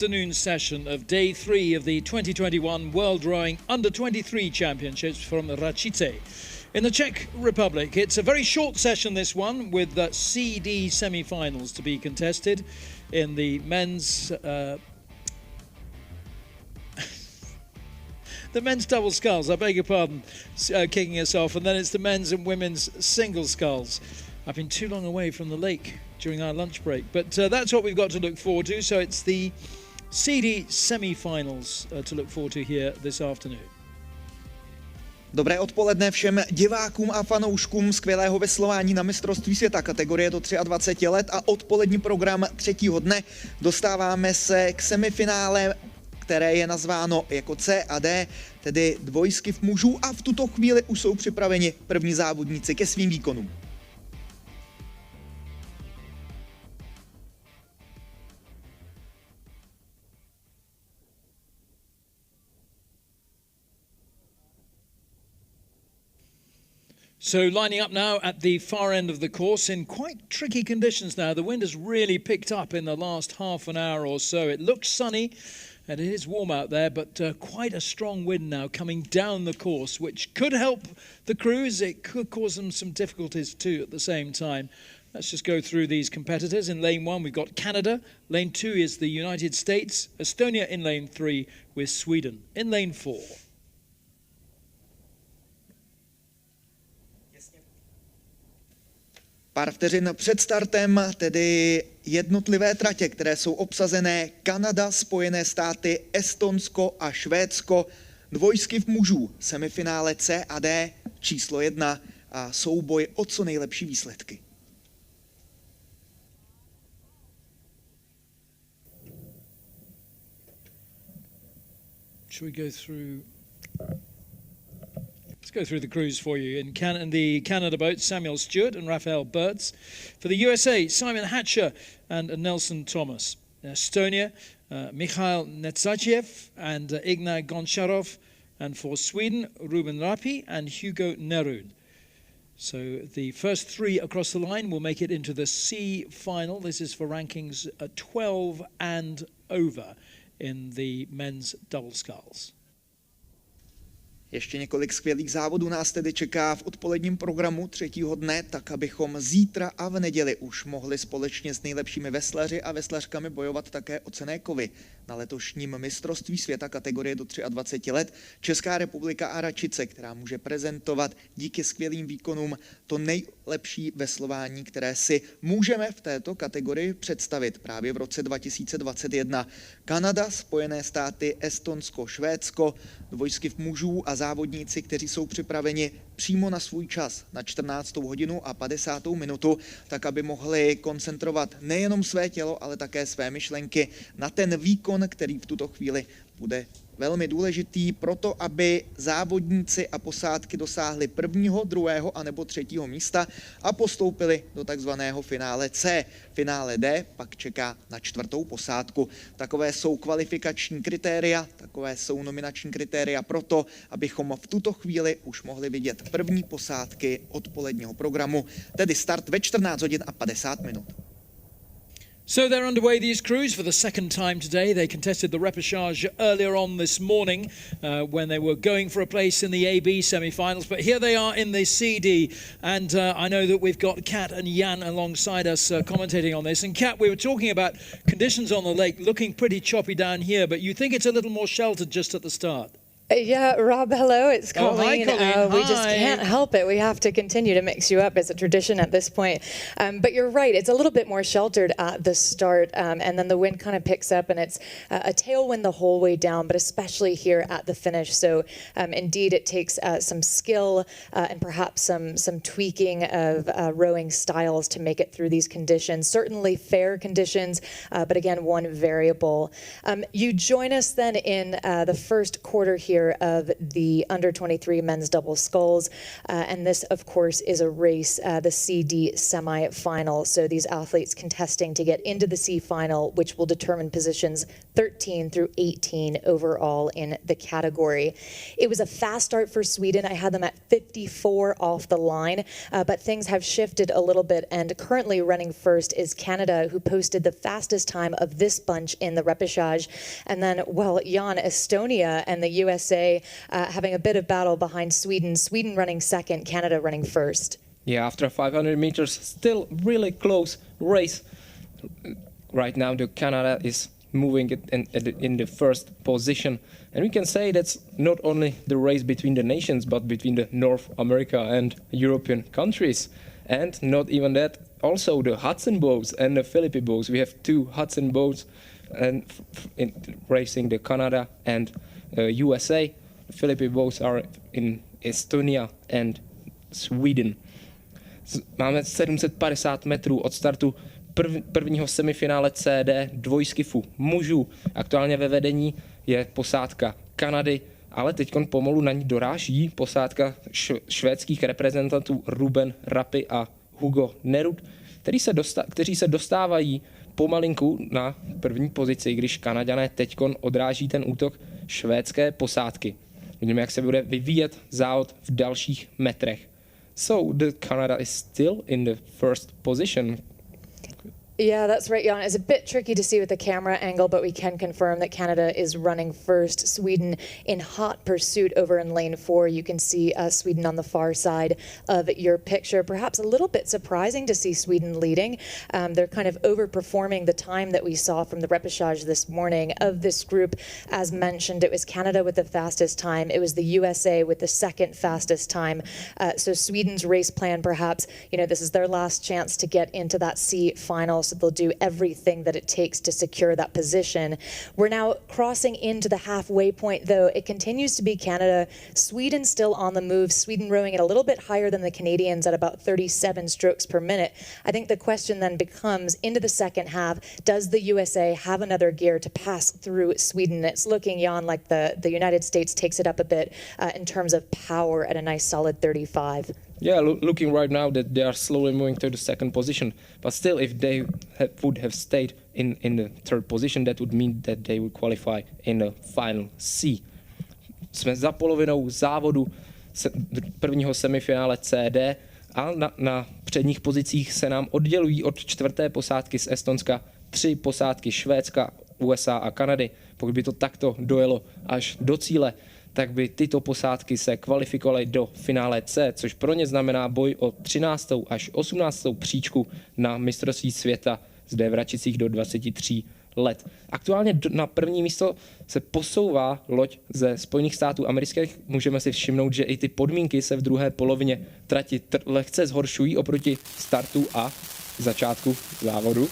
Afternoon session of day 3 of the 2021 World Rowing Under-23 Championships from Racice in the Czech Republic. It's a very short session, this one, with CD semi-finals to be contested in the men's the men's double sculls, I beg your pardon, kicking us off, and then it's the men's and women's single sculls. I've been too long away from the lake during our lunch break, but that's what we've got to look forward to. So it's the CD semi-finals to look forward to here this afternoon. Dobré odpoledne všem divákům a fanouškům skvělého veslování na mistrovství světa kategorie do 23 let a odpolední program třetího dne. Dostáváme se k semifinále, které je nazváno jako C a D, tedy dvojskyv mužů, a v tuto chvíli už jsou připraveni první závodníci ke svým výkonům. So lining up now at the far end of the course in quite tricky conditions now. The wind has really picked up in the last half an hour or so. It looks sunny and it is warm out there, but quite a strong wind now coming down the course, which could help the crews. It could cause them some difficulties too at the same time. Let's just go through these competitors. In lane 1 we've got Canada. Lane 2 is the United States. Estonia in lane 3 with Sweden. In lane 4. Pár vteřin před startem, tedy jednotlivé tratě, které jsou obsazené: Kanada, Spojené státy, Estonsko a Švédsko. Dvojskyv mužů, semifinále C a D, číslo 1 a souboj o co nejlepší výsledky. Should we go through? Let's go through the crews for you. In the Canada boats, Samuel Stewart and Raphael Burtz. For the USA, Simon Hatcher and Nelson Thomas. Estonia, Mikhail Netzachev and Ignat Goncharov. And for Sweden, Ruben Rapi and Hugo Nerud. So the first 3 across the line will make it into the C final. This is for rankings 12 and over in the men's double sculls. Ještě několik skvělých závodů nás tedy čeká v odpoledním programu třetího dne, tak abychom zítra a v neděli už mohli společně s nejlepšími veslaři a veslařkami bojovat také o cenné kovy. Na letošním mistrovství světa kategorie do 23 let Česká republika a Racice, která může prezentovat díky skvělým výkonům to nejlepší veslování, které si můžeme v této kategorii představit právě v roce 2021. Kanada, Spojené státy, Estonsko, Švédsko, dvojskyv mužů a závodníci, kteří jsou připraveni přímo na svůj čas, na 14. hodinu a 50. minutu, tak aby mohli koncentrovat nejenom své tělo, ale také své myšlenky na ten výkon, který v tuto chvíli bude velmi důležitý pro to, aby závodníci a posádky dosáhli 1., 2. a nebo 3. místa a postoupili do takzvaného finále C. Finále D pak čeká na 4. posádku. Takové jsou kvalifikační kritéria, takové jsou nominační kritéria pro to, abychom v tuto chvíli už mohli vidět první posádky odpoledního programu, tedy start ve 14 hodin a 50 minut. So they're underway, these crews, for the second time today. They contested the repechage earlier on this morning when they were going for a place in the AB semi-finals. But here they are in the CD. And I know that we've got Kat and Jan alongside us commentating on this. And Kat, we were talking about conditions on the lake looking pretty choppy down here, but you think it's a little more sheltered just at the start? Yeah, Rob, hello, it's Colleen. Oh, hi, Colleen. We just can't help it. We have to continue to mix you up. It's a tradition at this point. But you're right, it's a little bit more sheltered at the start, and then the wind kind of picks up, and it's a tailwind the whole way down, but especially here at the finish. So indeed, it takes some skill and perhaps some tweaking of rowing styles to make it through these conditions. Certainly fair conditions, but again, one variable. You join us then in the first quarter here here of the under-23 men's double sculls. And this, of course, is a race, the CD semi-final. So these athletes contesting to get into the C final, which will determine positions 13 through 18 overall in the category. It was a fast start for Sweden. I had them at 54 off the line, but things have shifted a little bit, and currently running first is Canada, who posted the fastest time of this bunch in the Repechage. And then, well, Jan, Estonia and the USA having a bit of battle behind Sweden. Sweden running second, Canada running first. Yeah, after 500 meters, still really close race. Right now, the Canada is moving it in the first position. And we can say that's not only the race between the nations, but between the North America and European countries. And not even that, also the Hudson boats and the Philippine boats. We have two Hudson boats and racing the Canada and USA. The Philippine boats are in Estonia and Sweden. Máme 750 metrů od startu prvního semifinále CD dvojskifu mužů. Aktuálně ve vedení je posádka Kanady, ale teď pomalu na ní doráží posádka švédských reprezentantů Ruben Rappi a Hugo Nerud, kteří se dostávají pomalinku na první pozici, když Kanaďané teď odráží ten útok švédské posádky. Vidíme, jak se bude vyvíjet závod v dalších metrech. So the Canada is still in the first position. Yeah, that's right, Jan. It's a bit tricky to see with the camera angle, but we can confirm that Canada is running first. Sweden in hot pursuit over in lane 4. You can see Sweden on the far side of your picture. Perhaps a little bit surprising to see Sweden leading. They're kind of overperforming the time that we saw from the repechage this morning. Of this group, as mentioned, it was Canada with the fastest time. It was the USA with the second fastest time. So Sweden's race plan, perhaps, this is their last chance to get into that C final. So they'll do everything that it takes to secure that position. We're now crossing into the halfway point, though. It continues to be Canada. Sweden still on the move. Sweden rowing it a little bit higher than the Canadians at about 37 strokes per minute. I think the question then becomes, into the second half, does the USA have another gear to pass through Sweden? It's looking, Jan, like the United States takes it up a bit in terms of power at a nice solid 35. Yeah, looking right now that they are slowly moving to the second position. But still, if they would have stayed in the third position, that would mean that they would qualify in the final C. Jsme za polovinou závodu prvního semifinále CD a na předních pozicích se nám oddělují od čtvrté posádky z Estonska 3 posádky Švédska, USA a Kanady. Pokud by to takto dojelo až do cíle, tak by tyto posádky se kvalifikovaly do finále C, což pro ně znamená boj o 13. až 18. příčku na mistrovství světa zde v Racicích do 23 let. Aktuálně na první místo se posouvá loď ze Spojených států amerických. Můžeme si všimnout, že i ty podmínky se v druhé polovině trati lehce zhoršují oproti startu a začátku závodu.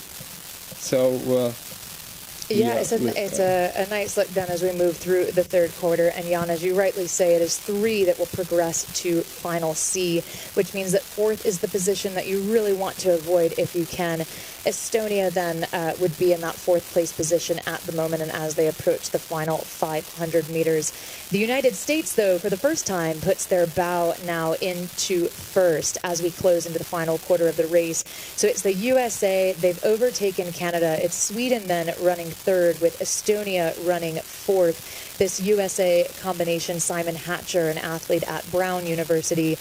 Yeah, it's a nice look then as we move through the third quarter. And Jan, as you rightly say, it is 3 that will progress to final C, which means that 4th is the position that you really want to avoid if you can. Estonia then would be in that 4th place position at the moment and as they approach the final 500 meters. The United States, though, for the first time, puts their bow now into first as we close into the final quarter of the race. So it's the USA. They've overtaken Canada. It's Sweden then running third with Estonia running 4th. This USA combination, Simon Hatcher, an athlete at Brown University,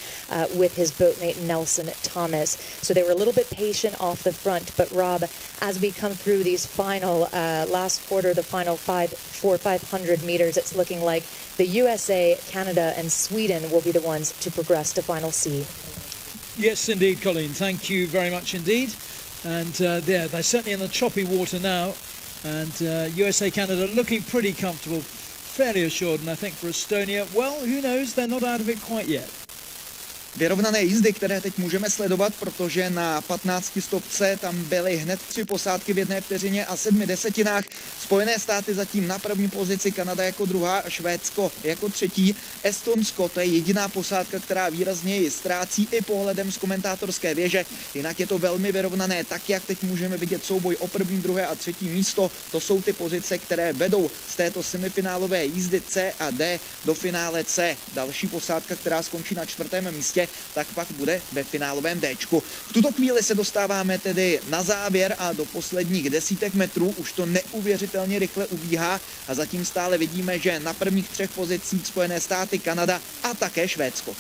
with his boatmate Nelson Thomas. So they were a little bit patient off the front. But Rob, as we come through these final last quarter, the final 500 meters, it's looking like the USA, Canada, and Sweden will be the ones to progress to final C. Yes, indeed, Colleen. Thank you very much indeed. And they're certainly in the choppy water now. And USA, Canada looking pretty comfortable, fairly assured. And I think for Estonia, well, who knows? They're not out of it quite yet. Vyrovnané jízdy, které teď můžeme sledovat, protože na 15 stopce tam byly hned 3 posádky v 1 vteřině a 7 desetinách. Spojené státy zatím na první pozici, Kanada jako druhá, Švédsko jako třetí. Estonsko, to je jediná posádka, která výrazněji ztrácí i pohledem z komentátorské věže. Jinak je to velmi vyrovnané, tak jak teď můžeme vidět souboj o první, druhé a třetí místo. To jsou ty pozice, které vedou z této semifinálové jízdy C a D do finále C. Další posádka, která skončí na 4. místě, tak pak bude ve finálovém Dčku. V tuto chvíli se dostáváme tedy na závěr a do posledních desítek metrů. Už to neuvěřitelně rychle ubíhá a zatím stále vidíme, že na prvních 3 pozicích Spojené státy, Kanada a také Švédsko.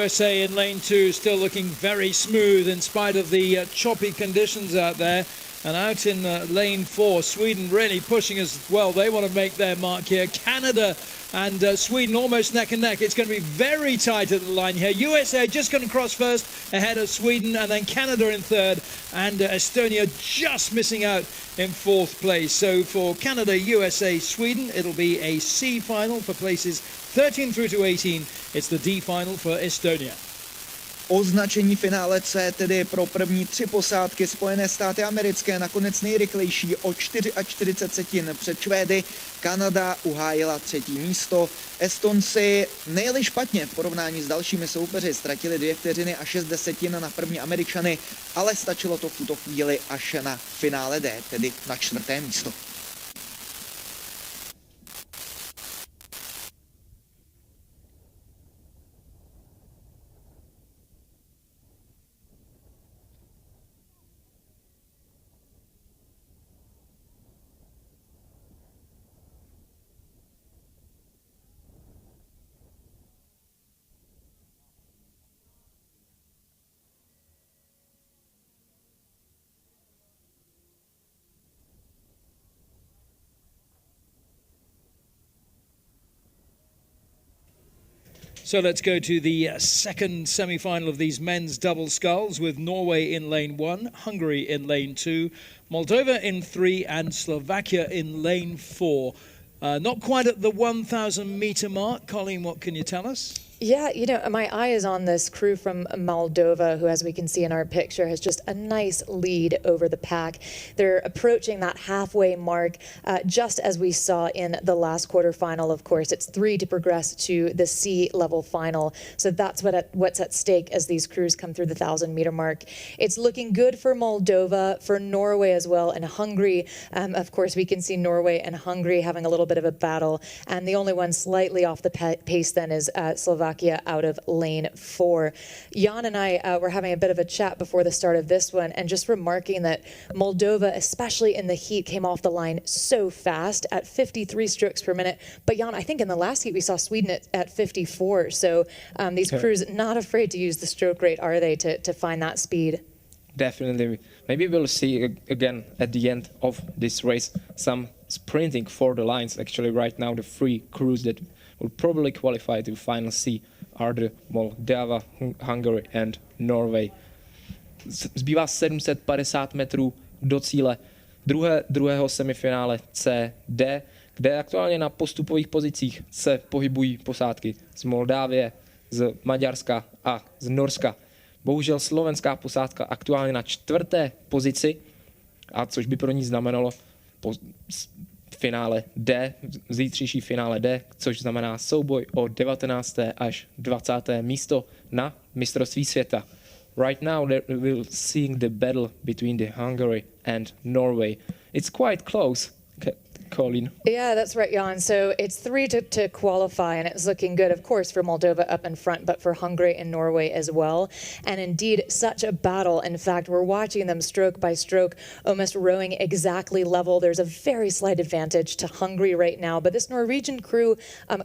USA in lane 2 still looking very smooth in spite of the choppy conditions out there. And out in lane 4, Sweden really pushing as well. They want to make their mark here. Canada and Sweden almost neck and neck. It's going to be very tight at the line here. USA just going to cross first ahead of Sweden, and then Canada in third, and Estonia just missing out in 4th place. So for Canada, USA, Sweden, it'll be a C final for places 13 through to 18. It's the D final for Estonia. Označení finále C tedy pro první 3 posádky Spojené státy americké nakonec nejrychlejší o 44 setin před Švédy. Kanada uhájila 3. místo. Estonci nejeli špatně v porovnání s dalšími soupeři. Ztratili 2 vteřiny a 6 desetin na první Američany, ale stačilo to v tuto chvíli až na finále D, tedy na 4. místo. So let's go to the second semi-final of these men's double sculls with Norway in lane 1, Hungary in lane 2, Moldova in 3 and Slovakia in lane 4. Not quite at the 1,000 meter mark. Colleen, what can you tell us? Yeah, you know, my eye is on this crew from Moldova, who, as we can see in our picture, has just a nice lead over the pack. They're approaching that halfway mark, just as we saw in the last quarterfinal. Of course, it's 3 to progress to the C level final. So that's what's at stake as these crews come through the 1,000 meter mark. It's looking good for Moldova, for Norway as well, and Hungary. Of course, we can see Norway and Hungary having a little bit of a battle, and the only one slightly off the pace then is Slovakia out of lane 4. Jan and I were having a bit of a chat before the start of this one, and just remarking that Moldova, especially in the heat, came off the line so fast at 53 strokes per minute. But Jan, I think in the last heat we saw Sweden at 54. So these crews not afraid to use the stroke rate, are they, to find that speed? Definitely. Maybe we'll see again at the end of this race some sprinting for the lines. Actually, right now the 3 crews that will probably qualify to final C are the Moldova, Hungary and Norway. Zbývá 750 metrů do cíle druhého semifinále C, D, kde aktuálně na postupových pozicích se pohybují posádky z Moldávie, z Maďarska a z Norska. Bohužel slovenská posádka aktuálně na 4. pozici, a což by pro ní znamenalo finále D, zítřejší finále D, což znamená souboj o 19. až 20. místo na mistrovství světa. Right now we're seeing the battle between the Hungary and Norway. It's quite close, Colleen. Yeah, that's right, Jan. So it's 3 to qualify, and it's looking good, of course, for Moldova up in front, but for Hungary and Norway as well. And indeed, such a battle. In fact, we're watching them stroke by stroke, almost rowing exactly level. There's a very slight advantage to Hungary right now, but this Norwegian crew,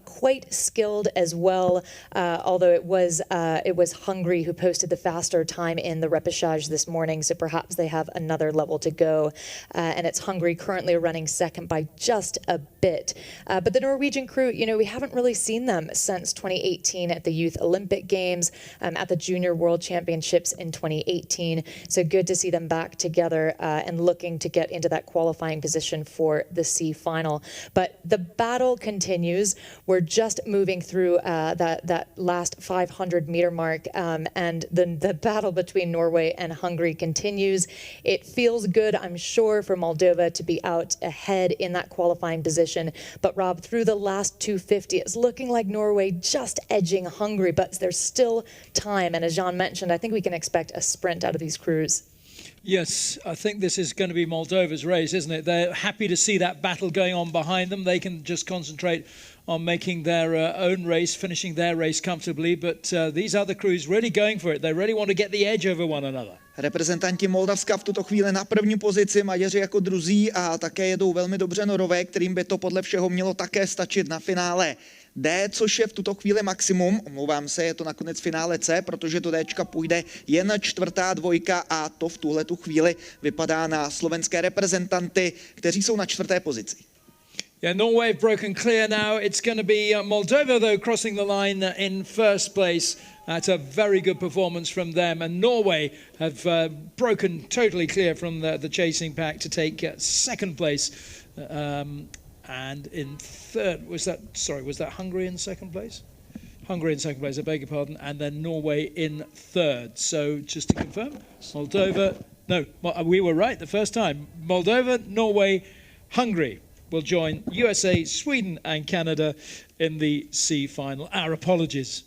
quite skilled as well, although it was Hungary who posted the faster time in the Repechages this morning, so perhaps they have another level to go. And it's Hungary currently running second by just a bit. But the Norwegian crew, we haven't really seen them since 2018 at the Youth Olympic Games, at the Junior World Championships in 2018. So good to see them back together and looking to get into that qualifying position for the C final. But the battle continues. We're just moving through that last 500-meter mark, and the battle between Norway and Hungary continues. It feels good, I'm sure, for Moldova to be out ahead in that qualifying position. But Rob, through the last 250, it's looking like Norway just edging Hungary, but there's still time. And as Jean mentioned, I think we can expect a sprint out of these crews. Yes, I think this is going to be Moldova's race, isn't it? They're happy to see that battle going on behind them. They can just concentrate on making their own race, finishing their race comfortably. But these other crews really going for it. They really want to get the edge over one another. Reprezentanti Moldavska v tuto chvíli na první pozici, Maďaři jako druzí a také jedou velmi dobře Norové, kterým by to podle všeho mělo také stačit na finále D, což je v tuto chvíli maximum. Omlouvám se, je to nakonec finále C, protože do Dčka půjde jen čtvrtá dvojka a to v tuhletu chvíli vypadá na slovenské reprezentanty, kteří jsou na čtvrté pozici. Yeah, Norway have broken clear now. It's going to be Moldova, though, crossing the line in first place. That's a very good performance from them. And Norway have broken totally clear from the chasing pack to take second place. And in third, was that Hungary in second place? Hungary in second place, I beg your pardon. And then Norway in third. So just to confirm, Moldova, no, we were right the first time. Moldova, Norway, Hungary will join USA, Sweden and Canada in the C final. Our apologies.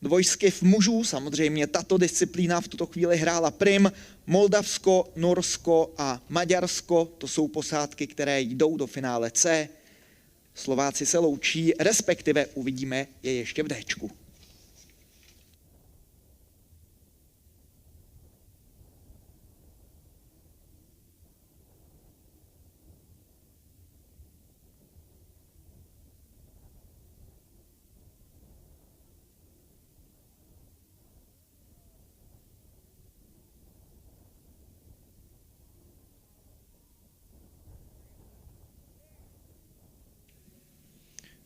Dvojskiv mužů, samozřejmě tato disciplína v tuto chvíli hrála prim. Moldavsko, Norsko a Maďarsko, to jsou posádky, které jdou do finále C. Slováci se loučí, respektive uvidíme je ještě v Dčku.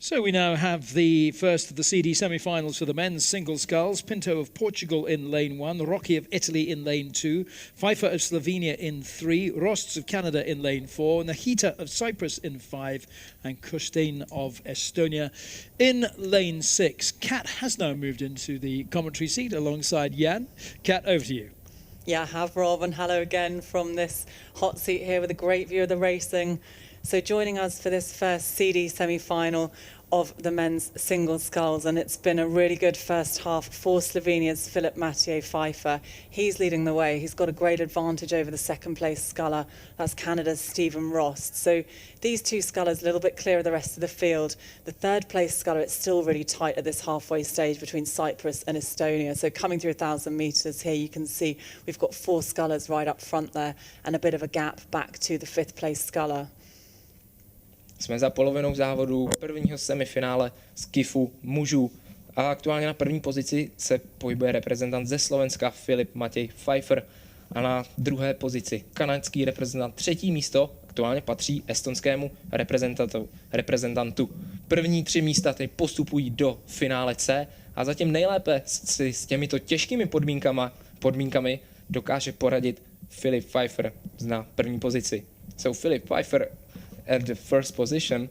So we now have the first of the CD semi-finals for the men's single sculls. Pinto of Portugal in lane 1, Rocky of Italy in lane 2, Pfeiffer of Slovenia in 3, Rosts of Canada in lane 4, Nahita of Cyprus in 5, and Kustin of Estonia in lane 6. Kat has now moved into the commentary seat alongside Jan. Kat, over to you. Yeah, I have, Rob, and hello again from this hot seat here with a great view of the racing. So joining us for this first CD semi-final of the men's single sculls, and it's been a really good first half for Slovenia's Filip Matej Pfeiffer. He's leading the way. He's got a great advantage over the second place sculler. That's Canada's Stephen Rost. So these two scullers a little bit clear of the rest of the field. The third place sculler, it's still really tight at this halfway stage between Cyprus and Estonia. So coming through 1,000 metres here, you can see we've got 4 scullers right up front there and a bit of a gap back to the 5th place sculler. Jsme za polovinou závodu prvního semifinále skifu mužů a aktuálně na první pozici se pohybuje reprezentant ze Slovenska Filip Matej Pfeiffer a na druhé pozici kanadský reprezentant. Třetí místo aktuálně patří estonskému reprezentantu. První 3 místa tedy postupují do finále C a zatím nejlépe si s těmito těžkými podmínkami dokáže poradit Filip Pfeiffer na první pozici. So Filip Pfeiffer at the first position.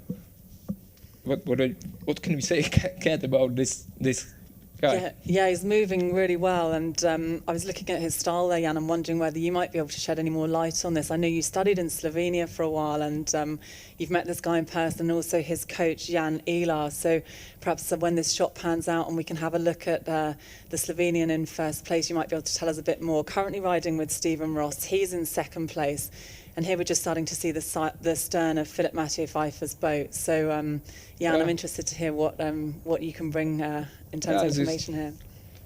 What can we say, Kat, about this guy? Yeah, he's moving really well, and I was looking at his style there, Jan, and wondering whether you might be able to shed any more light on this. I know you studied in Slovenia for a while, and you've met this guy in person, and also his coach Jan Ilar. So perhaps when this shot pans out and we can have a look at the Slovenian in first place, you might be able to tell us a bit more. Currently riding with Stephen Ross, he's in second place. And here we're just starting to see the stern of Filip Matej Pfeiffer's boat. So, Jan, I'm interested to hear what you can bring in terms of information here.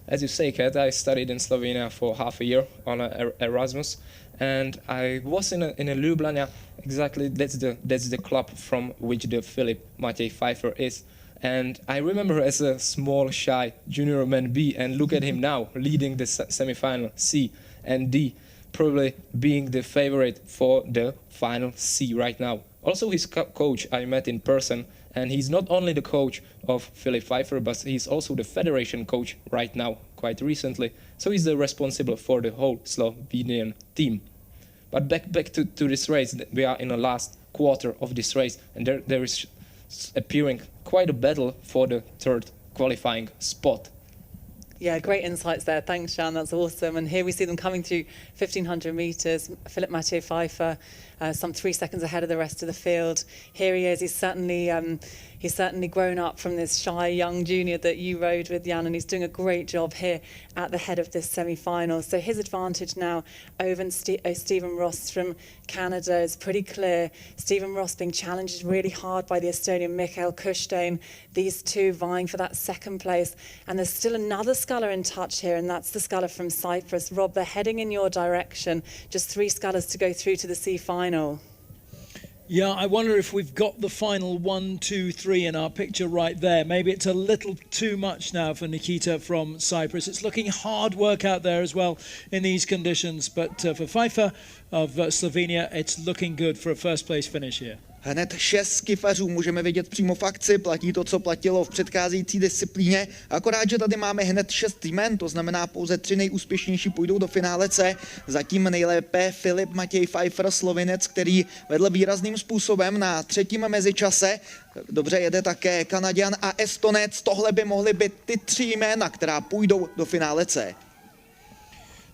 As you say, Kat, I studied in Slovenia for half a year on Erasmus, and I was in a Ljubljana. Exactly, that's the club from which the Filip Matej Pfeiffer is. And I remember as a small, shy junior man B, and look at him now, leading the semi-final C and D. Probably being the favorite for the final C right now. Also, his coach I met in person, and he's not only the coach of Philip Pfeiffer, but he's also the federation coach right now, quite recently. So he's the responsible for the whole Slovenian team. But back to this race, we are in the last quarter of this race, and there is appearing quite a battle for the third qualifying spot. Yeah, great insights there. Thanks, Jan. That's awesome. And here we see them coming through 1,500 metres. Philip Mathieu Pfeiffer, some 3 seconds ahead of the rest of the field. Here he is. He's certainly grown up from this shy young junior that you rode with, Jan, and he's doing a great job here at the head of this semi-final. So his advantage now over Stephen Ross from Canada is pretty clear. Stephen Ross being challenged really hard by the Estonian Mikael Kustein. These two vying for that second place. And there's still another sculler in touch here, and that's the sculler from Cyprus. Rob, they're heading in your direction. Just 3 scullers to go through to the C final. Yeah, I wonder if we've got the final 1, 2, 3 in our picture right there. Maybe it's a little too much now for Nikita from Cyprus. It's looking hard work out there as well in these conditions. But for Pfeiffer of Slovenia, it's looking good for a first place finish here. Hned 6 skifařů můžeme vidět přímo v akci, platí to, co platilo v předcházející disciplíně, akorát, že tady máme hned 6 jmen, to znamená pouze 3 nejúspěšnější půjdou do finále C, zatím nejlépe Filip Matěj Pfeiffer, Slovinec, který vedl výrazným způsobem na 3. mezičase, dobře jede také Kanaďan a Estonec, tohle by mohly být ty 3 jména, která půjdou do finále C.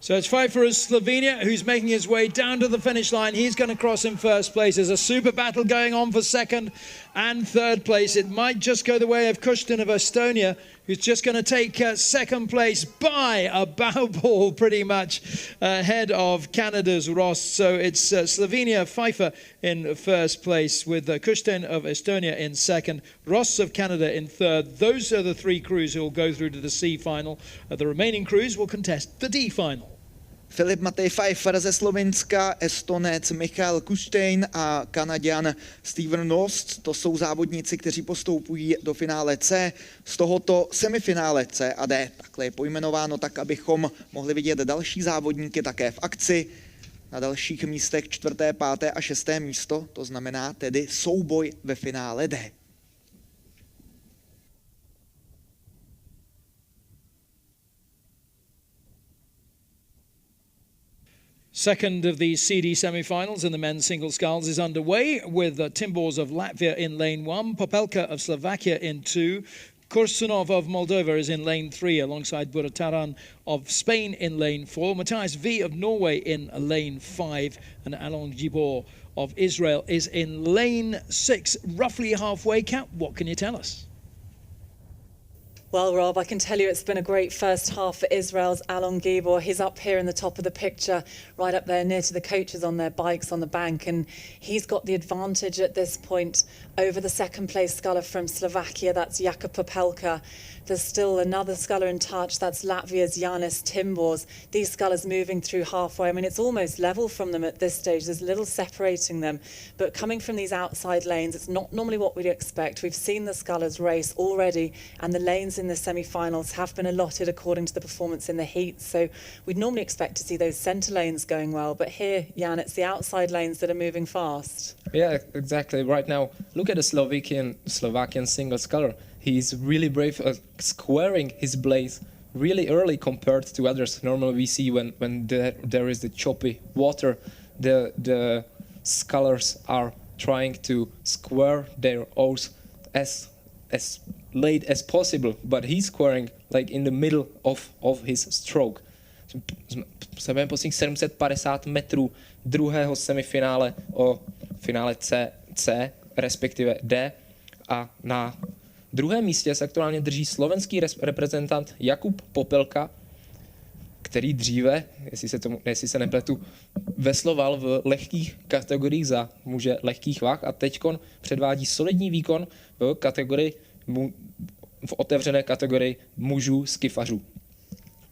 So it's Pfeiffer of Slovenia who's making his way down to the finish line. He's going to cross in first place. There's a super battle going on for second and third place. It might just go the way of Kustein of Estonia, who's just going to take second place by a bow ball pretty much ahead of Canada's Ross. So it's Slovenia, Pfeiffer in first place with Kustein of Estonia in second, Ross of Canada in third. Those are the 3 crews who will go through to the C final. The remaining crews will contest the D final. Filip Matej Pfeiffer ze Slovinska, Estonec Mikael Kustein a Kanaďan Stephen Ross. To jsou závodníci, kteří postoupují do finále C. Z tohoto semifinále C a D, takhle je pojmenováno tak, abychom mohli vidět další závodníky také v akci. Na dalších místech 4., 5. a 6. místo, to znamená tedy souboj ve finále D. Second of the CD semi-finals in the men's single sculls is underway with Timbors of Latvia in lane 1, Popelka of Slovakia in 2, Kursunov of Moldova is in lane 3 alongside Burataran of Spain in lane 4, Matthias V of Norway in lane 5 and Alon Gibor of Israel is in lane 6. Roughly halfway, Kat, what can you tell us? Well, Rob, I can tell you it's been a great first half for Israel's Alon Gibor. He's up here in the top of the picture, right up there near to the coaches on their bikes on the bank, and he's got the advantage at this point over the second place sculler from Slovakia, that's Jakub Popelka. There's still another sculler in touch, that's Latvia's Jānis Timbors. These scullers moving through halfway. I mean, it's almost level from them at this stage. There's little separating them. But coming from these outside lanes, it's not normally what we'd expect. We've seen the scullers race already, and the lanes in the semi-finals have been allotted according to the performance in the heat. So we'd normally expect to see those centre lanes going well. But here, Jan, it's the outside lanes that are moving fast. Yeah, exactly. Right now, look at the Slovakian single sculler. He's really brave, squaring his blades really early compared to others. Normally we see when there is the choppy water, the scullers are trying to square their oars as late as possible, but he's squaring like in the middle of his stroke. Jsme posledních 750 metrů druhého semifinále o finále C, respektive D, a na druhém místě se aktuálně drží slovenský reprezentant Jakub Popelka, který dříve, jestli se nepletu, vesloval v lehkých kategoriích za muže lehkých vah a teďkon předvádí solidní výkon v kategorii v otevřené kategorii mužů skifařů.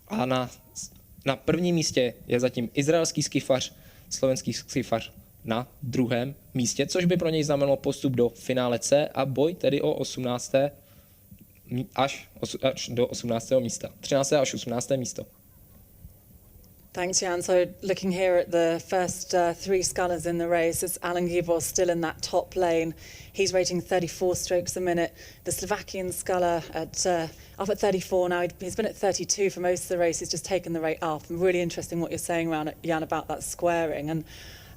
A na prvním místě je zatím izraelský skifař, slovenský skifař na druhém místě, což by pro něj znamenalo postup do finále C a boj tedy o 18. až do 18. místa. 13. až 18. místo. Thanks, Jan. So looking here at the first three scullers in the race, it's Alan Gibor still in that top lane. He's rating 34 strokes a minute. The Slovakian sculler up at 34 now. He's been at 32 for most of the race. He's just taken the rate up. And really interesting what you're saying, Jan, about that squaring. And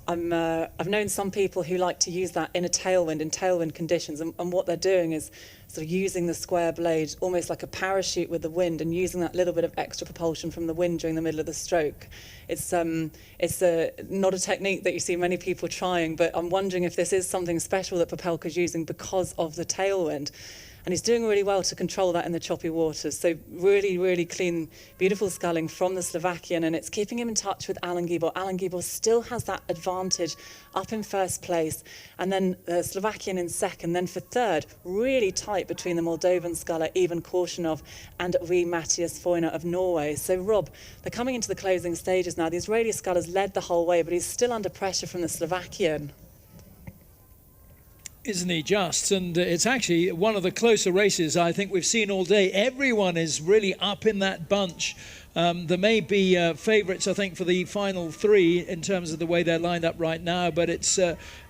I've known some people who like to use that in tailwind conditions, and what they're doing is sort of using the square blade almost like a parachute with the wind, and using that little bit of extra propulsion from the wind during the middle of the stroke. It's not a technique that you see many people trying, but I'm wondering if this is something special that Popelka's using because of the tailwind. And he's doing really well to control that in the choppy waters. So really, really clean, beautiful sculling from the Slovakian, and it's keeping him in touch with Alan Gibor. Alan Gibor still has that advantage up in first place, and then the Slovakian in second. Then for third, really tight between the Moldovan sculler Ivan Korshunov and wee Matthias Foyner of Norway. So Rob, they're coming into the closing stages now. The Israeli sculler's led the whole way, but he's still under pressure from the Slovakian. Isn't he just? And it's actually one of the closer races I think we've seen all day. Everyone is really up in that bunch. There may be favourites, I think, for the final three in terms of the way they're lined up right now, but it's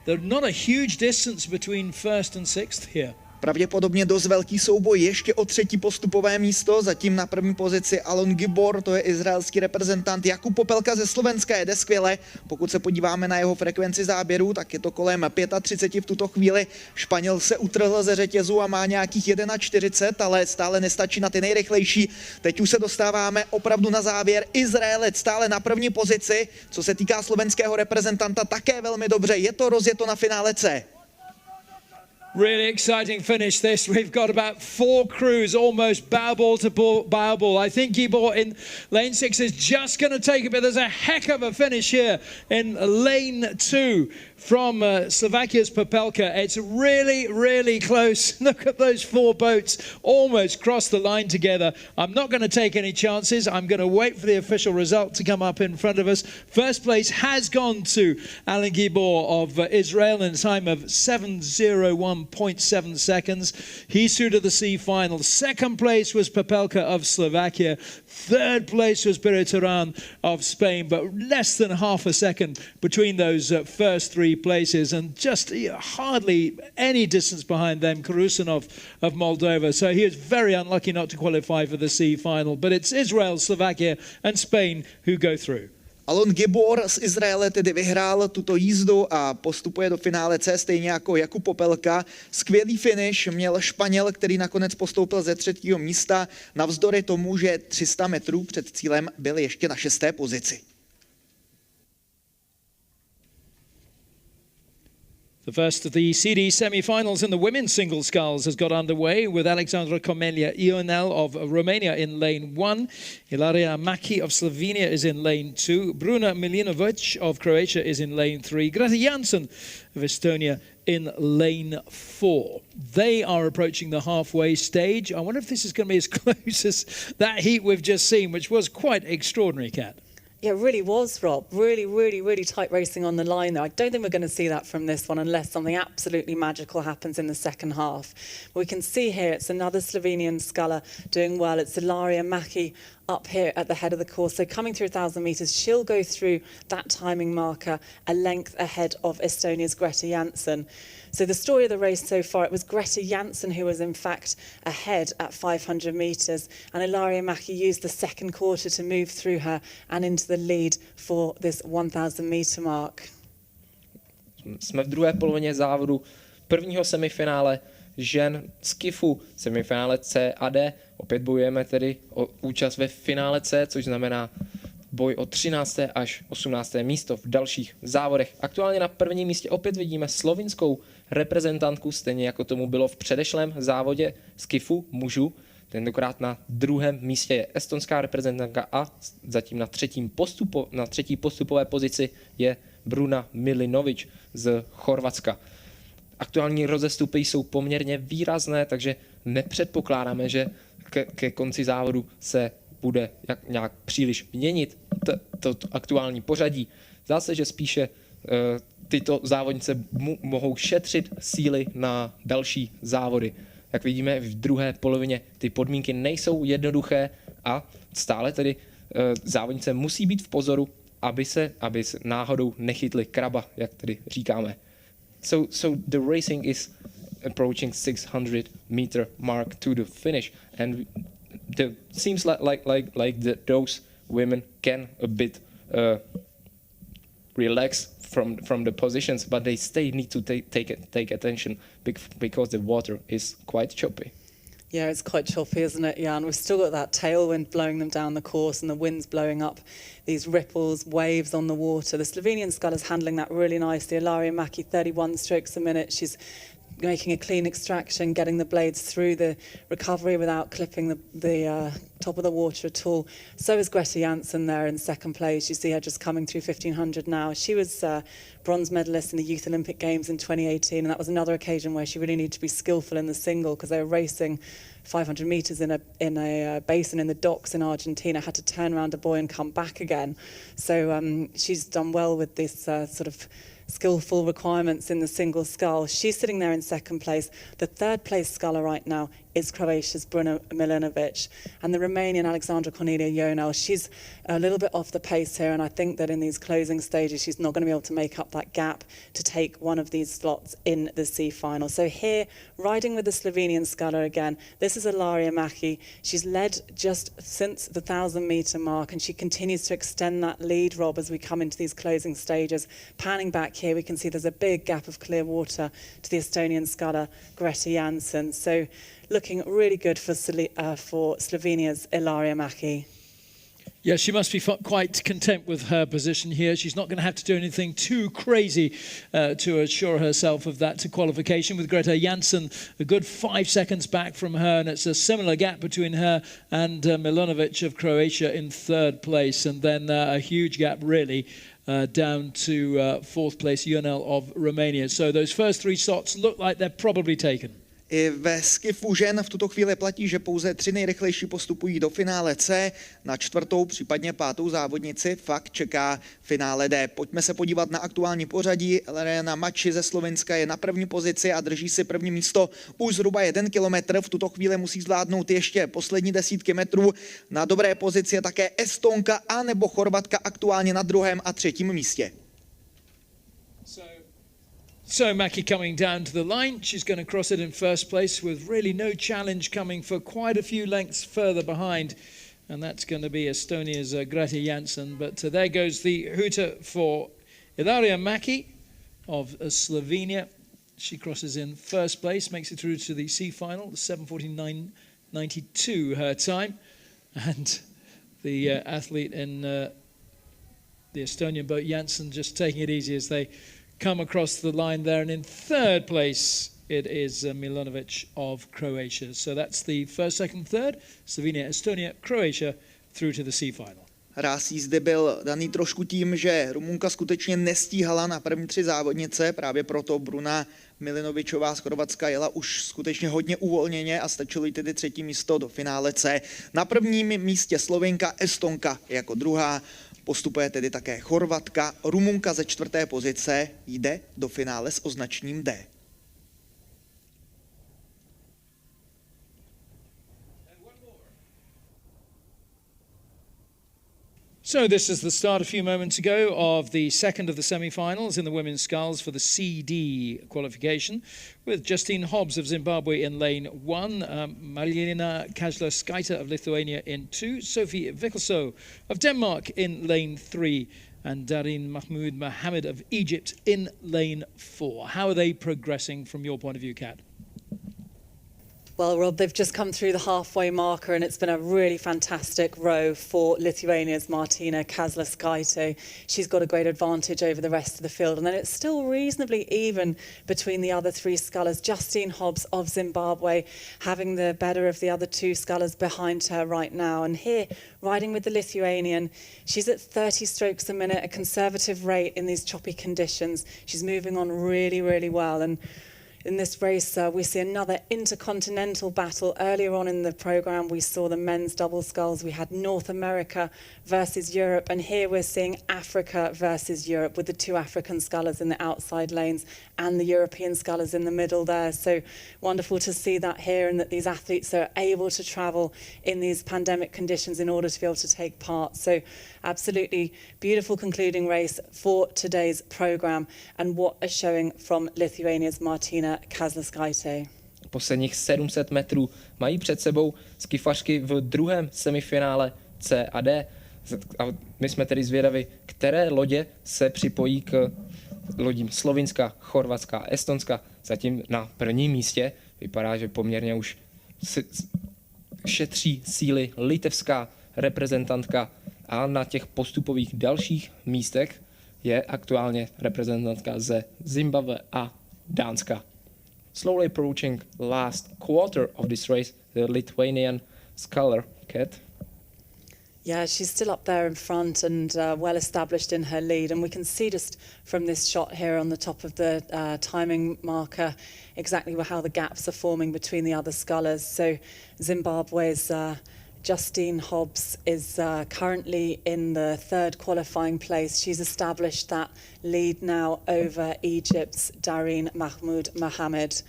there's not a huge distance between first and sixth here. Pravděpodobně dost velký souboj ještě o třetí postupové místo, zatím na první pozici Alan Gibor, to je izraelský reprezentant. Jakub Popelka ze Slovenska jede skvěle, pokud se podíváme na jeho frekvenci záběrů, tak je to kolem 35 v tuto chvíli. Španěl se utrhl ze řetězu a má nějakých 41, ale stále nestačí na ty nejrychlejší. Teď už se dostáváme opravdu na závěr. Izraelec stále na první pozici, co se týká slovenského reprezentanta, také velmi dobře. Je to rozjeto na finále C. Really exciting finish this. We've got about 4 crews almost bow ball to bow ball. I think Gibor in lane 6 is just going to take it, but there's a heck of a finish here in lane 2 from Slovakia's Popelka. It's really, really close. Look at those 4 boats almost cross the line together. I'm not going to take any chances. I'm going to wait for the official result to come up in front of us. First place has gone to Alan Gibor of Israel in a time of 7:01.7 seconds. He's through to the C final. Second place was Popelka of Slovakia. Third place was Birituran of Spain, but less than half a second between those first 3 places, and just hardly any distance behind them, Karusanov of Moldova. So he was very unlucky not to qualify for the C final, but it's Israel, Slovakia and Spain who go through. Alan Gibor z Izraele tedy vyhrál tuto jízdu a postupuje do finále C, stejně jako Jakub Popelka. Skvělý finish měl Španěl, který nakonec postoupil ze 3. místa, navzdory tomu, že 300 metrů před cílem byl ještě na 6. pozici. The first of the CD semi-finals in the women's single sculls has got underway with Alexandra Comelia Ionel of Romania in lane 1. Ilaria Maki of Slovenia is in lane 2. Bruna Milinovic of Croatia is in lane 3. Greta Jansson of Estonia in lane 4. They are approaching the halfway stage. I wonder if this is going to be as close as that heat we've just seen, which was quite extraordinary, Kat. Yeah, it really was, Rob. Really, really, really tight racing on the line there. I don't think we're going to see that from this one unless something absolutely magical happens in the second half. We can see here it's another Slovenian sculler doing well. It's Ilaria Maki up here at the head of the course. So coming through 1,000 metres, she'll go through that timing marker a length ahead of Estonia's Greta Jansson. So the story of the race so far, it was Greta Jansson who was in fact ahead at 500 metres, and Ilaria Maki used the second quarter to move through her and into the lead for this 1,000 metre mark. Jsme v druhé polovině závodu prvního semifinále žen skifu, semifinále C a D. Opět bojujeme tedy o účast ve finále C, což znamená boj o 13. až 18. místo v dalších závodech. Aktuálně na prvním místě opět vidíme slovinskou reprezentantku, stejně jako tomu bylo v předešlém závodě skifu mužů. Tentokrát na druhém místě je estonská reprezentantka a zatím na třetí postupové pozici je Bruna Milinovic z Chorvatska. Aktuální rozestupy jsou poměrně výrazné, takže nepředpokládáme, že ke konci závodu se bude nějak příliš měnit to aktuální pořadí. Zdá se, že spíše tyto závodnice mohou šetřit síly na další závody. Jak vidíme, v druhé polovině ty podmínky nejsou jednoduché a stále tedy závodnice musí být v pozoru, aby se náhodou nechytli kraba, jak tedy říkáme. So the racing is approaching 600-meter mark to the finish, and seems like those women can a bit relax from the positions, but they still need to take attention because the water is quite choppy. Yeah, it's quite choppy, isn't it, Jan? We've still got that tailwind blowing them down the course and the wind's blowing up these ripples, waves on the water. The Slovenian sculler's handling that really nicely. Ilaria Maki, 31 strokes a minute. She's making a clean extraction, getting the blades through the recovery without clipping the top of the water at all. So is Greta Jansson there in second place. You see her just coming through 1500 now. She was bronze medalist in the Youth Olympic Games in 2018, and that was another occasion where she really needed to be skillful in the single because they were racing 500 metres in a basin in the docks in Argentina, had to turn around a buoy and come back again. So she's done well with this sort of skillful requirements in the single scull. She's sitting there in second place. The third place sculler right now is Croatia's Bruna Milinovic, and the Romanian Alexandra Cornelia Ionel. She's a little bit off the pace here, and I think that in these closing stages she's not going to be able to make up that gap to take one of these slots in the C final. So here, riding with the Slovenian sculler again, this is Ilaria Maki. She's led just since the 1,000-metre mark, and she continues to extend that lead, Rob, as we come into these closing stages. Panning back here, we can see there's a big gap of clear water to the Estonian sculler, Greta Jansson. So looking really good for Slovenia's Ilaria Maki. Yeah, she must be quite content with her position here. She's not going to have to do anything too crazy to assure herself of that qualification. With Greta Jansson a good 5 seconds back from her, and it's a similar gap between her and Milinovic of Croatia in third place, and then a huge gap really down to fourth place Ionel of Romania. So those first three slots look like they're probably taken. I ve skifu žen v tuto chvíli platí, že pouze 3 nejrychlejší postupují do finále C. Na 4., případně 5. závodnici fakt čeká finále D. Pojďme se podívat na aktuální pořadí. Ilaria Maki ze Slovenska je na první pozici a drží si první místo už zhruba 1 kilometr. V tuto chvíli musí zvládnout ještě poslední desítky metrů. Na dobré pozici je také Estonka a nebo Chorvatka aktuálně na 2. a 3. místě. So Maki coming down to the line, she's going to cross it in first place with really no challenge coming for quite a few lengths further behind, and that's going to be Estonia's Greta Jansson. But there goes the hooter for Ilaria Maki of Slovenia. She crosses in first place, makes it through to the C final, 7:49.92 her time, and the athlete in the Estonian boat, Jansson, just taking it easy as they come across the line there, and in third place it is Milinovic of Croatia. So that's the first, second, third. Slovenia, Estonia, Croatia through to the C final. Racice zde byl daný trošku tím, že Rumunka skutečně nestíhala na první 3 závodnice, právě proto Bruna Milinovičová z Chorvatska jela už skutečně hodně uvolněně a stačilo jí tedy 3. místo do finále C. Na prvním místě Slovenka, Estonka jako druhá, postupuje tedy také Chorvatka, Rumunka ze 4. pozice jde do finále s označením D. So this is the start a few moments ago of the second of the semi-finals in the women's sculls for the CD qualification, with Justine Hobbs of Zimbabwe in lane 1, Marlena Kazler-Skaita of Lithuania in 2, Sophie Vikelso of Denmark in lane 3, and Darin Mahmoud Mohammed of Egypt in lane 4. How are they progressing from your point of view, Kat? Well, Rob, they've just come through the halfway marker, and it's been a really fantastic row for Lithuania's Martina Kazler-Skaita. She's got a great advantage over the rest of the field, and then it's still reasonably even between the other 3 scullers. Justine Hobbs of Zimbabwe having the better of the other 2 scullers behind her right now. And here, riding with the Lithuanian, she's at 30 strokes a minute, a conservative rate in these choppy conditions. She's moving on really, really well. And in this race, we see another intercontinental battle. Earlier on in the programme, we saw the men's double sculls. We had North America versus Europe, and here we're seeing Africa versus Europe with the two African scullers in the outside lanes and the European scullers in the middle there. So wonderful to see that here, and that these athletes are able to travel in these pandemic conditions in order to be able to take part. So absolutely beautiful concluding race for today's programme, and what a showing from Lithuania's Martina Kazlauskaitė. Posledních 700 metrů mají před sebou skifařky v druhém semifinále C a D. A my jsme tedy zvědaví, které lodě se připojí k lodím Slovinska, Chorvatska a Estonska. Zatím na prvním místě vypadá, že poměrně už šetří síly litevská reprezentantka, a na těch postupových dalších místech je aktuálně reprezentantka ze Zimbabwe a Dánska. Slowly approaching last quarter of this race, the Lithuanian sculler, Kat. Yeah, she's still up there in front and well established in her lead. And we can see just from this shot here on the top of the timing marker exactly how the gaps are forming between the other scullers. So Zimbabwe's Justine Hobbs is currently in the third qualifying place. She's established that lead now over Egypt's Darine Mahmoud Mohammed.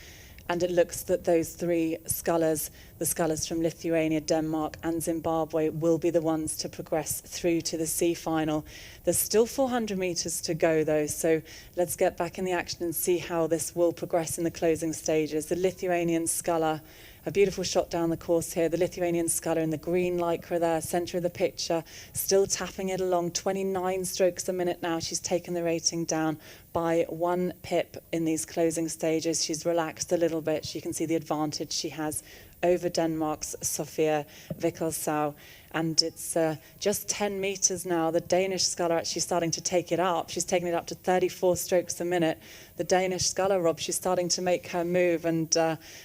And it looks that those three scullers, the scullers from Lithuania, Denmark and Zimbabwe, will be the ones to progress through to the C final. There's still 400 metres to go though, so let's get back in the action and see how this will progress in the closing stages. The Lithuanian sculler, a beautiful shot down the course here. The Lithuanian sculler in the green lycra there, centre of the picture, still tapping it along. 29 strokes a minute now. She's taken the rating down by 1 pip in these closing stages. She's relaxed a little bit. You can see the advantage she has over Denmark's Sofia Vickelsau. And it's just 10 metres now. The Danish sculler actually starting to take it up. She's taken it up to 34 strokes a minute. The Danish sculler, Rob, she's starting to make her move, and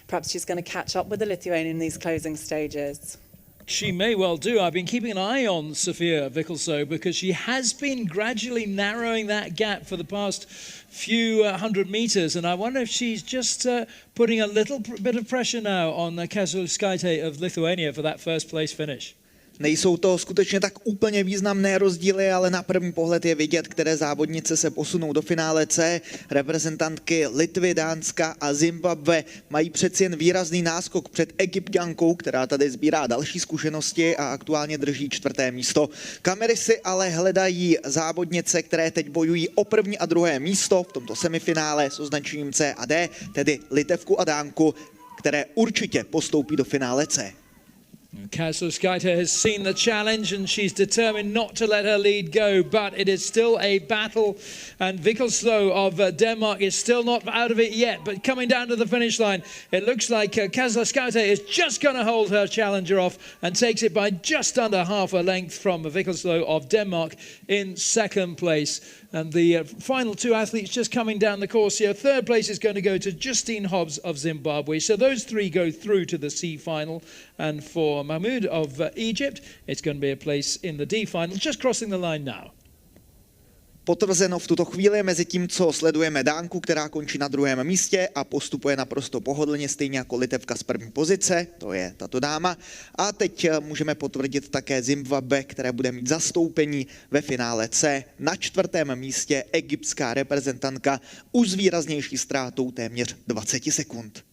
perhaps she's going to catch up with the Lithuanian in these closing stages. She may well do. I've been keeping an eye on Sofia Vickelsau because she has been gradually narrowing that gap for the past few hundred metres, and I wonder if she's just putting a little bit of pressure now on Kazlauskaitė of Lithuania for that first place finish. Nejsou to skutečně tak úplně významné rozdíly, ale na první pohled je vidět, které závodnice se posunou do finále C. Reprezentantky Litvy, Dánska a Zimbabwe mají přeci jen výrazný náskok před Egypťankou, která tady sbírá další zkušenosti a aktuálně drží 4. místo. Kamery si ale hledají závodnice, které teď bojují o 1. a 2. místo v tomto semifinále s označením C a D, tedy Litevku a Dánku, které určitě postoupí do finále C. Kazlauskaitė has seen the challenge and she's determined not to let her lead go, but it is still a battle, and Vickelsau of Denmark is still not out of it yet, but coming down to the finish line, it looks like Kazlauskaitė is just going to hold her challenger off and takes it by just under half a length from Vickelsau of Denmark in second place. And the final two athletes just coming down the course here. Third place is going to go to Justine Hobbs of Zimbabwe. So those three go through to the C final. And for Mahmoud of Egypt, it's going to be a place in the D final, just crossing the line now. Potvrzeno v tuto chvíli, mezi tím, co sledujeme Dánku, která končí na 2. místě a postupuje naprosto pohodlně, stejně jako Litevka z 1. pozice, to je tato dáma. A teď můžeme potvrdit také Zimbabwe, které bude mít zastoupení ve finále C. Na 4. místě egyptská reprezentantka už s výraznější ztrátou téměř 20 sekund.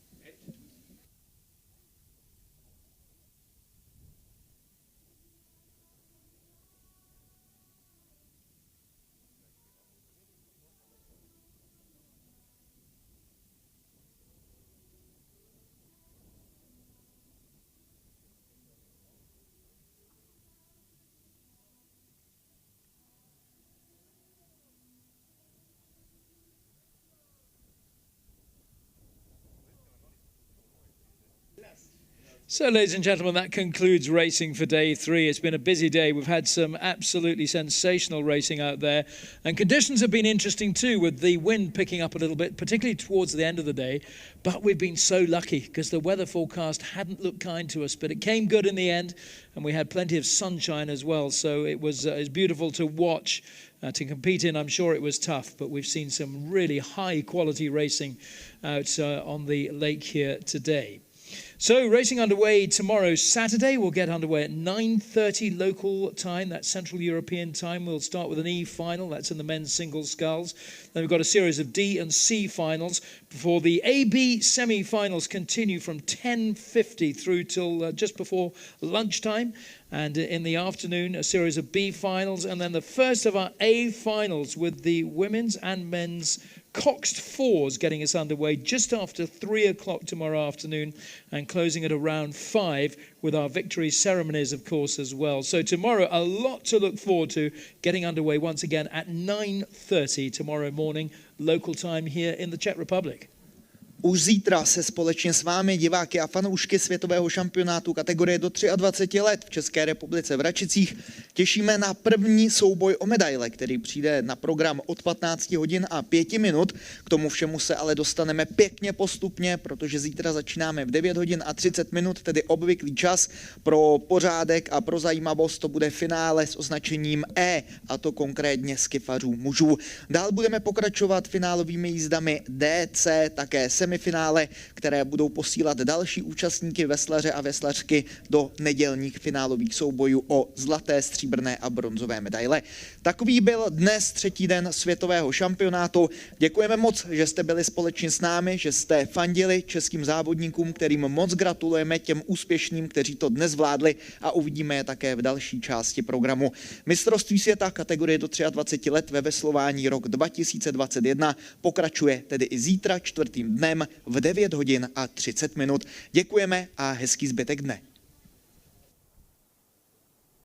So, ladies and gentlemen, that concludes racing for day 3. It's been a busy day. We've had some absolutely sensational racing out there. And conditions have been interesting too, with the wind picking up a little bit, particularly towards the end of the day. But we've been so lucky because the weather forecast hadn't looked kind to us. But it came good in the end, and we had plenty of sunshine as well. So it was beautiful to watch. To compete in, I'm sure it was tough, but we've seen some really high quality racing out on the lake here today. So racing underway tomorrow, Saturday. We'll get underway at 9:30 local time. That's Central European time. We'll start with an E final. That's in the men's singles sculls. Then we've got a series of D and C finals before the AB semi-finals continue from 10:50 through till just before lunchtime. And in the afternoon, a series of B finals. And then the first of our A finals with the women's and men's coxed fours getting us underway just after 3 o'clock tomorrow afternoon and closing at around 5 with our victory ceremonies, of course, as well. So tomorrow, a lot to look forward to, getting underway once again at 9:30 tomorrow morning, local time here in the Czech Republic. Už zítra se společně s vámi, diváky a fanoušky světového šampionátu kategorie do 23 let v České republice v Račicích, těšíme na první souboj o medaile, který přijde na program od 15 hodin a 5 minut. K tomu všemu se ale dostaneme pěkně postupně, protože zítra začínáme v 9 hodin a 30 minut, tedy obvyklý čas. Pro pořádek a pro zajímavost to bude finále s označením E, a to konkrétně skifařů mužů. Dál budeme pokračovat finálovými jízdami D, C, také semifinále, které budou posílat další účastníky veslaře a veslařky do nedělních finálových soubojů o zlaté, stříbrné a bronzové medaile. Takový byl dnes 3. den světového šampionátu. Děkujeme moc, že jste byli společně s námi, že jste fandili českým závodníkům, kterým moc gratulujeme, těm úspěšným, kteří to dnes zvládli, a uvidíme je také v další části programu. Mistrovství světa kategorie do 23 let ve veslování rok 2021 pokračuje tedy i zítra 4. dnem v 9 hodin a 30 minut. Děkujeme a hezký zbytek dne.